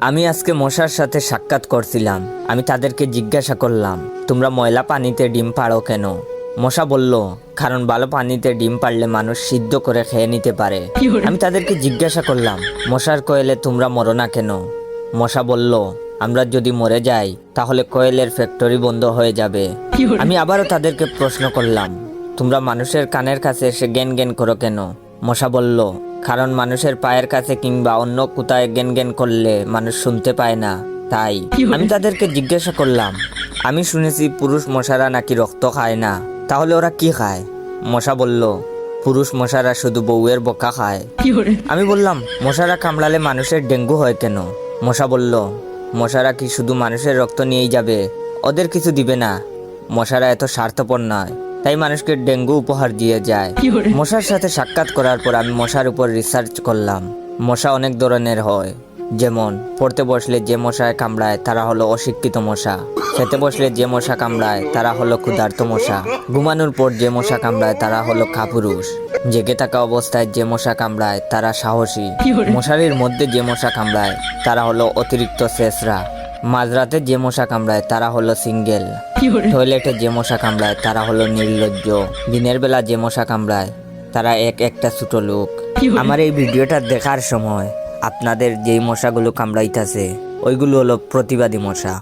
আমি আজকে মশার সাথে সাক্ষাৎ করছিলাম। আমি তাদেরকে জিজ্ঞাসা করলাম, তোমরা ময়লা পানিতে ডিম পাড়ো কেন? মশা বলল, কারণ ভালো পানিতে ডিম পারলে মানুষ সিদ্ধ করে খেয়ে নিতে পারে। আমি তাদেরকে জিজ্ঞাসা করলাম, মশার কোয়েলে তোমরা মরো না কেন? মশা বলল, আমরা যদি মরে যাই তাহলে কোয়েলের ফ্যাক্টরি বন্ধ হয়ে যাবে। আমি আবারও তাদেরকে প্রশ্ন করলাম, তোমরা মানুষের কানের কাছে এসে জ্ঞান জ্ঞান করো কেন? মশা বলল, কারণ মানুষের পায়ের কাছে কিংবা অন্য কোথায় জ্ঞান জ্ঞান করলে মানুষ শুনতে পায় না, তাই। আমি তাদেরকে জিজ্ঞাসা করলাম, আমি শুনেছি পুরুষ মশারা নাকি রক্ত খায় না, তাহলে ওরা কি খায়? মশা বলল, পুরুষ মশারা শুধু বউয়ের বোকা খায়। আমি বললাম, মশারা কামড়ালে মানুষের ডেঙ্গু হয় কেন? মশা বলল, মশারা কি শুধু মানুষের রক্ত নিয়েই যাবে, ওদের কিছু দিবে না। মশারা এত স্বার্থপর নয়, তাই মানুষকে ডেঙ্গু উপহার দিয়ে যায়। মশার সাথে সাক্ষাৎ করার পর আমি মশার উপর রিসার্চ করলাম। মশা অনেক ধরনের হয়, যেমন পড়তে বসলে যে মশায় কামড়ায় তারা হলো অশিক্ষিত মশা, খেতে বসলে যে মশা কামড়ায় তারা হলো ক্ষুধার্ত মশা, ঘুমানোর পর যে মশা কামড়ায় তারা হলো কাপুরুষ, জেগে থাকা অবস্থায় যে মশা কামড়ায় তারা সাহসী, মশারির মধ্যে যে মশা কামড়ায় তারা হলো অতিরিক্ত শেষরা, মাঝরাতে যে মশা কামড়ায় তারা হলো সিঙ্গেল, টয়লেটে যে মশা কামড়ায় তারা হলো নির্লজ্জ, দিনের বেলা যে মশা কামড়ায় তারা একটা ছোট লোক। আমার এই ভিডিওটা দেখার সময় আপনাদের যেই মশাগুলো কামড়াইতেছে ওইগুলো হলো প্রতিবাদী মশা।